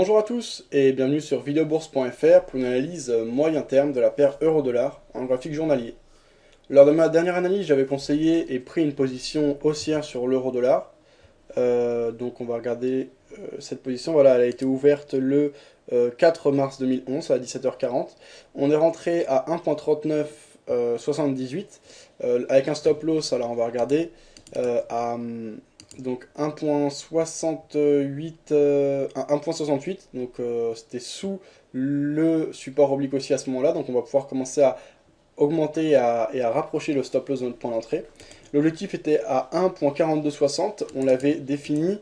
Bonjour à tous et bienvenue sur videobourse.fr pour une analyse moyen terme de la paire euro-dollar en graphique journalier. Lors de ma dernière analyse, j'avais conseillé et pris une position haussière sur l'euro-dollar. Donc on va regarder cette position. Voilà, elle a été ouverte le 4 mars 2011 à 17h40. On est rentré à 1.3978 avec un stop loss. Alors on va regarder à donc 1.68, 1.68, donc c'était sous le support oblique aussi à ce moment-là, donc on va pouvoir commencer à augmenter et à rapprocher le stop loss de notre point d'entrée. L'objectif était à 1.4260, on l'avait défini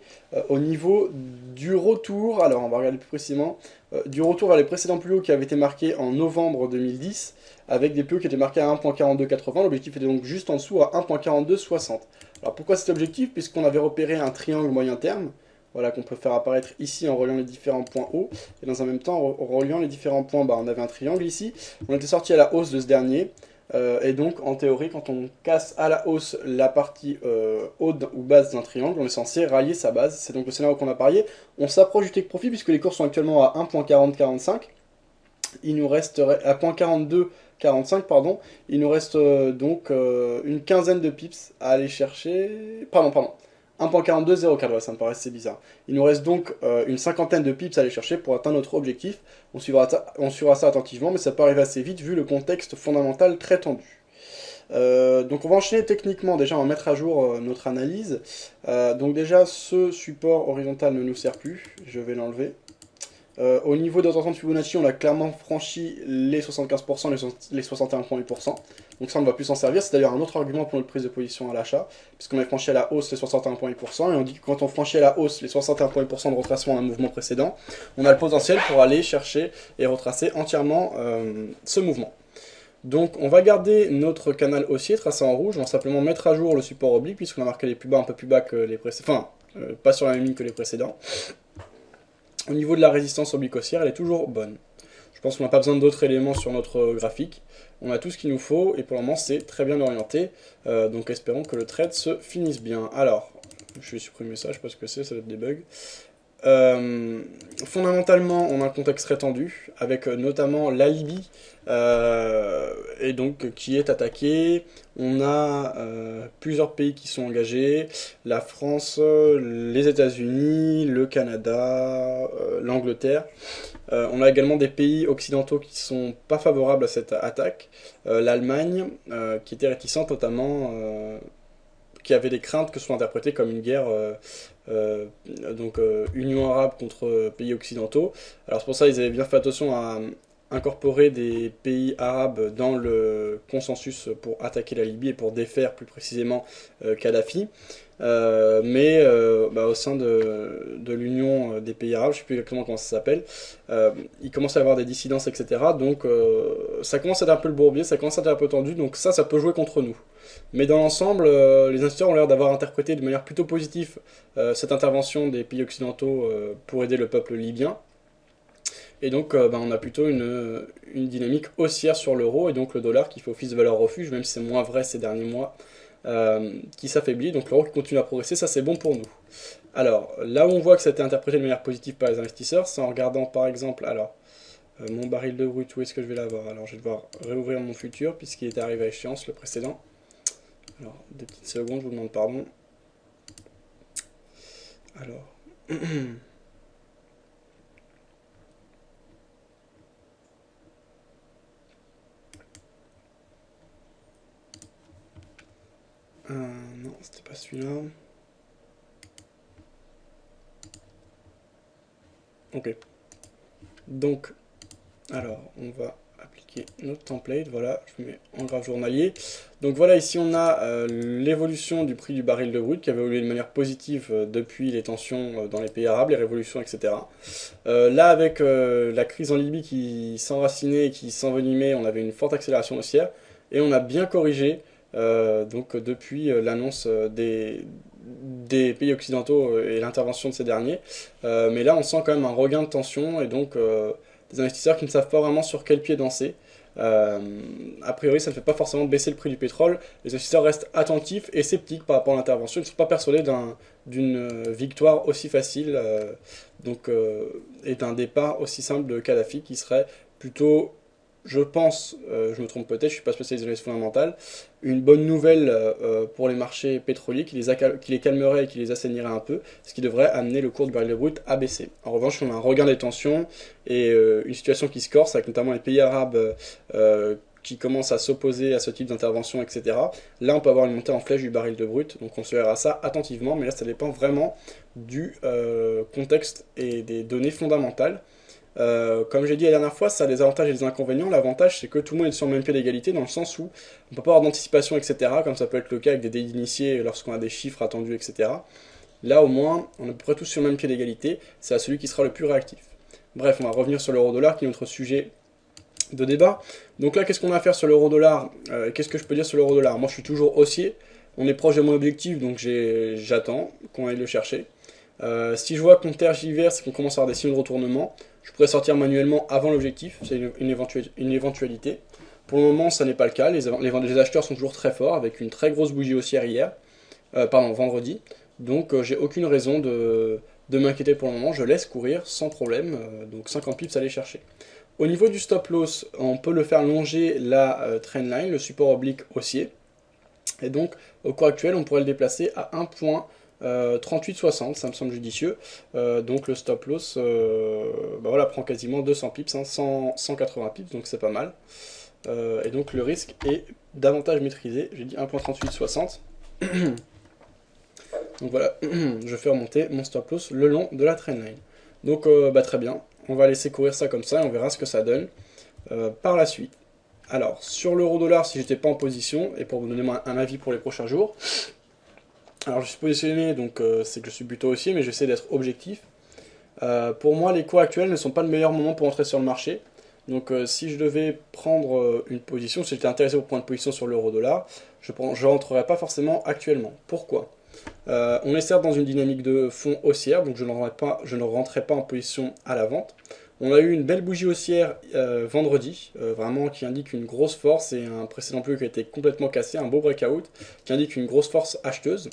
au niveau du retour, alors on va regarder plus précisément, du retour vers les précédents plus hauts qui avaient été marqués en novembre 2010, avec des plus hauts qui étaient marqués à 1.4280, l'objectif était donc juste en dessous à 1.4260. Alors pourquoi cet objectif? Puisqu'on avait repéré un triangle moyen terme, voilà, qu'on peut faire apparaître ici en reliant les différents points hauts, et dans un même temps, en reliant les différents points bas. On avait un triangle ici, on était sorti à la hausse de ce dernier, et donc en théorie, quand on casse à la hausse la partie haute ou basse d'un triangle, on est censé rallier sa base. C'est donc le scénario qu'on a parié. On s'approche du take profit puisque les cours sont actuellement à 1.4045. Il nous reste à 0.4245, pardon. Il nous reste donc une quinzaine de pips à aller chercher. Pardon. 1.4204, ouais, ça me paraissait bizarre. Il nous reste donc une cinquantaine de pips à aller chercher pour atteindre notre objectif. On suivra ça attentivement, mais ça peut arriver assez vite vu le contexte fondamental très tendu. Donc on va enchaîner techniquement, déjà on va mettre à jour notre analyse. Donc déjà ce support horizontal ne nous sert plus, je vais l'enlever. Au niveau de notre Fibonacci, on a clairement franchi les 75%, les 61,8%. Donc ça, on ne va plus s'en servir. C'est d'ailleurs un autre argument pour notre prise de position à l'achat, puisqu'on a franchi à la hausse les 61,8%. Et on dit que quand on franchit à la hausse les 61,8% de retracement d'un mouvement précédent, on a le potentiel pour aller chercher et retracer entièrement ce mouvement. Donc on va garder notre canal haussier tracé en rouge. On va simplement mettre à jour le support oblique, puisqu'on a marqué les plus bas un peu plus bas que les précédents. Enfin, pas sur la même ligne que les précédents. Au niveau de la résistance oblique haussière, elle est toujours bonne. Je pense qu'on n'a pas besoin d'autres éléments sur notre graphique. On a tout ce qu'il nous faut et pour le moment c'est très bien orienté. Donc espérons que le trade se finisse bien. Alors, je vais supprimer ça, je sais pas ce que c'est, ça doit être des bugs. Fondamentalement, on a un contexte très tendu, avec notamment la Libye, et donc qui est attaquée. On a plusieurs pays qui sont engagés, la France, les États-Unis, le Canada, l'Angleterre. On a également des pays occidentaux qui sont pas favorables à cette attaque. L'Allemagne, qui était réticente notamment, qui avait des craintes que ce soit interprété comme une guerre Union arabe contre pays occidentaux. Alors c'est pour ça qu'ils avaient bien fait attention à incorporer des pays arabes dans le consensus pour attaquer la Libye et pour défaire plus précisément Kadhafi. Au sein de l'Union des pays arabes, je ne sais plus exactement comment ça s'appelle, il commence à y avoir des dissidences, etc. Donc ça commence à être un peu le bourbier, ça commence à être un peu tendu, donc ça peut jouer contre nous. Mais dans l'ensemble, les investisseurs ont l'air d'avoir interprété de manière plutôt positive cette intervention des pays occidentaux pour aider le peuple libyen. Et donc on a plutôt une dynamique haussière sur l'euro et donc le dollar qui fait office de valeur refuge, même si c'est moins vrai ces derniers mois, qui s'affaiblit. Donc l'euro qui continue à progresser, ça c'est bon pour nous. Alors là où on voit que ça a été interprété de manière positive par les investisseurs, c'est en regardant par exemple, alors mon baril de brut, où est-ce que je vais l'avoir? Alors je vais devoir réouvrir mon futur puisqu'il était arrivé à échéance le précédent. Alors, 2 petites secondes, je vous demande pardon. Alors. Non, c'était pas celui-là. Ok. Donc, alors, on va appliquer notre template. Voilà, je mets en graphe journalier. Donc voilà, ici on a l'évolution du prix du baril de brut qui avait évolué de manière positive depuis les tensions dans les pays arabes, les révolutions, etc. Là, avec la crise en Libye qui s'enracinait et qui s'envenimait, on avait une forte accélération haussière et on a bien corrigé donc depuis l'annonce des pays occidentaux et l'intervention de ces derniers. Mais là, on sent quand même un regain de tension et donc des investisseurs qui ne savent pas vraiment sur quel pied danser. Euh, a priori, ça ne fait pas forcément baisser le prix du pétrole. Les investisseurs restent attentifs et sceptiques par rapport à l'intervention. Ils ne sont pas persuadés d'une victoire aussi facile et d'un départ aussi simple de Kadhafi qui serait plutôt, je pense, je me trompe peut-être, je ne suis pas spécialiste de l'analyse fondamentale, une bonne nouvelle pour les marchés pétroliers qui les calmerait et qui les assainirait un peu, ce qui devrait amener le cours du baril de brut à baisser. En revanche, on a un regain des tensions et une situation qui se corse avec notamment les pays arabes qui commencent à s'opposer à ce type d'intervention, etc. Là, on peut avoir une montée en flèche du baril de brut, donc on se verra ça attentivement, mais là, ça dépend vraiment du contexte et des données fondamentales. Comme j'ai dit la dernière fois, ça a des avantages et des inconvénients. L'avantage, c'est que tout le monde est sur le même pied d'égalité, dans le sens où on ne peut pas avoir d'anticipation, etc., comme ça peut être le cas avec des dés d'initiés lorsqu'on a des chiffres attendus, etc. Là, au moins, on est à peu près tous sur le même pied d'égalité, c'est à celui qui sera le plus réactif. Bref, on va revenir sur l'euro-dollar, qui est notre sujet de débat. Donc là, qu'est-ce qu'on a à faire sur l'euro-dollar Qu'est-ce que je peux dire sur l'euro-dollar? Moi, je suis toujours haussier, on est proche de mon objectif, donc j'attends qu'on aille le chercher. Si je vois qu'on tergiverse et qu'on commence à avoir des signes de retournement, je pourrais sortir manuellement avant l'objectif, c'est une éventualité. Pour le moment, ça n'est pas le cas, les acheteurs sont toujours très forts, avec une très grosse bougie haussière vendredi. Donc j'ai aucune raison de m'inquiéter pour le moment, je laisse courir sans problème, donc 50 pips à aller chercher. Au niveau du stop loss, on peut le faire longer la trendline, le support oblique haussier. Et donc, au cours actuel, on pourrait le déplacer à 1.3860, ça me semble judicieux. Donc le stop loss voilà, prend quasiment 200 pips, 180 pips, donc c'est pas mal. Et donc le risque est davantage maîtrisé, j'ai dit 1.3860. Donc voilà, je fais remonter mon stop loss le long de la trendline. Donc très bien, on va laisser courir ça comme ça et on verra ce que ça donne par la suite. Alors, sur l'euro-dollar, si j'étais pas en position, et pour vous donner un avis pour les prochains jours, alors je suis positionné, donc c'est que je suis plutôt haussier, mais j'essaie d'être objectif. Pour moi, les cours actuels ne sont pas le meilleur moment pour entrer sur le marché. Donc si je devais prendre une position, si j'étais intéressé pour prendre une position sur l'euro-dollar, je ne rentrerais pas forcément actuellement. Pourquoi On est certes dans une dynamique de fond haussière, donc je ne rentrerai pas en position à la vente. On a eu une belle bougie haussière vendredi, vraiment qui indique une grosse force et un précédent plus qui a été complètement cassé, un beau breakout qui indique une grosse force acheteuse.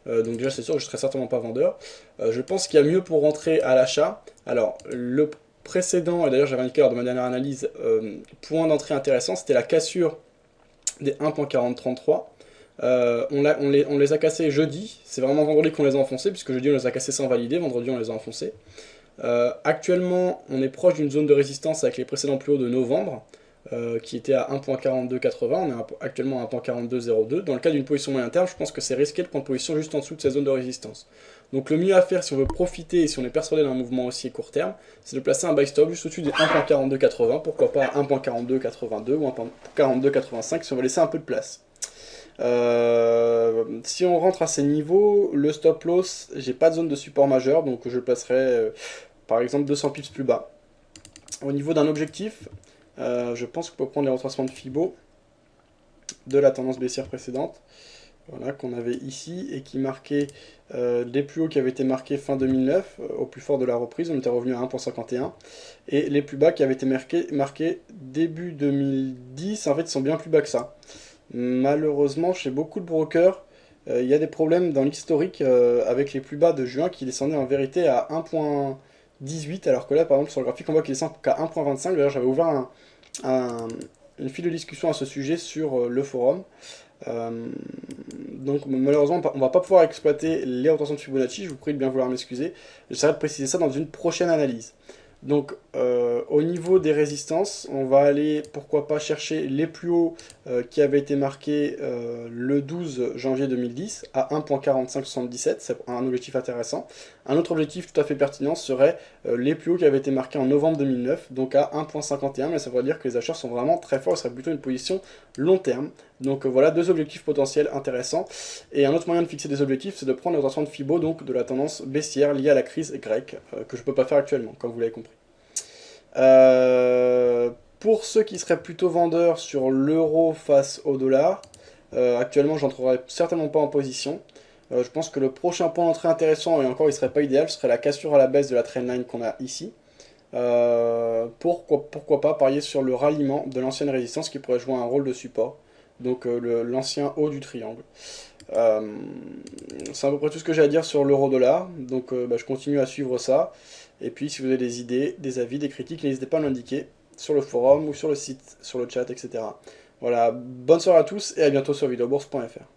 Donc déjà c'est sûr que je ne serai certainement pas vendeur. Je pense qu'il y a mieux pour rentrer à l'achat. Alors le précédent, et d'ailleurs j'avais indiqué lors de ma dernière analyse, point d'entrée intéressant, c'était la cassure des 1.4033. On les a cassés jeudi, c'est vraiment vendredi qu'on les a enfoncés, puisque jeudi on les a cassés sans valider, vendredi on les a enfoncés. Actuellement, on est proche d'une zone de résistance avec les précédents plus hauts de novembre, qui était à 1.4280, on est actuellement à 1.4202. Dans le cas d'une position moyen terme, je pense que c'est risqué de prendre position juste en dessous de cette zone de résistance. Donc le mieux à faire si on veut profiter et si on est persuadé d'un mouvement haussier court terme, c'est de placer un buy stop juste au-dessus des 1.4280, pourquoi pas 1.4282 ou 1.4285 si on veut laisser un peu de place. Si on rentre à ces niveaux, le stop loss, j'ai pas de zone de support majeur, donc je le placerai par exemple 200 pips plus bas. Au niveau d'un objectif, je pense qu'on peut prendre les retracements de Fibo de la tendance baissière précédente, voilà, qu'on avait ici et qui marquait les plus hauts qui avaient été marqués fin 2009, au plus fort de la reprise, on était revenu à 1.51, et les plus bas qui avaient été marqués début 2010, en fait ils sont bien plus bas que ça. Malheureusement, chez beaucoup de brokers, il y a des problèmes dans l'historique avec les plus bas de juin qui descendaient en vérité à 1.18, alors que là, par exemple, sur le graphique, on voit qu'il descend qu'à 1.25. D'ailleurs, j'avais ouvert une file de discussion à ce sujet sur le forum. Donc, malheureusement, on va pas pouvoir exploiter les rotations de Fibonacci. Je vous prie de bien vouloir m'excuser. J'essaierai de préciser ça dans une prochaine analyse. Donc au niveau des résistances, on va aller pourquoi pas chercher les plus hauts qui avaient été marqués le 12 janvier 2010 à 1.4577, c'est un objectif intéressant. Un autre objectif tout à fait pertinent serait les plus hauts qui avaient été marqués en novembre 2009, donc à 1.51, mais ça veut dire que les acheteurs sont vraiment très forts, ce serait plutôt une position long terme. Donc voilà deux objectifs potentiels intéressants. Et un autre moyen de fixer des objectifs, c'est de prendre les rotations de Fibo, donc de la tendance baissière liée à la crise grecque, que je ne peux pas faire actuellement, comme vous l'avez compris. Pour ceux qui seraient plutôt vendeurs sur l'euro face au dollar, actuellement j'entrerai certainement pas en position. Je pense que le prochain point d'entrée intéressant, et encore il serait pas idéal, ce serait la cassure à la baisse de la trendline qu'on a ici. Pourquoi pas parier sur le ralliement de l'ancienne résistance qui pourrait jouer un rôle de support, donc l'ancien haut du triangle. Euh, c'est à peu près tout ce que j'ai à dire sur l'euro-dollar, donc je continue à suivre ça. Et puis si vous avez des idées, des avis, des critiques, n'hésitez pas à l'indiquer sur le forum ou sur le site, sur le chat, etc. Voilà, bonne soirée à tous et à bientôt sur videobourse.fr.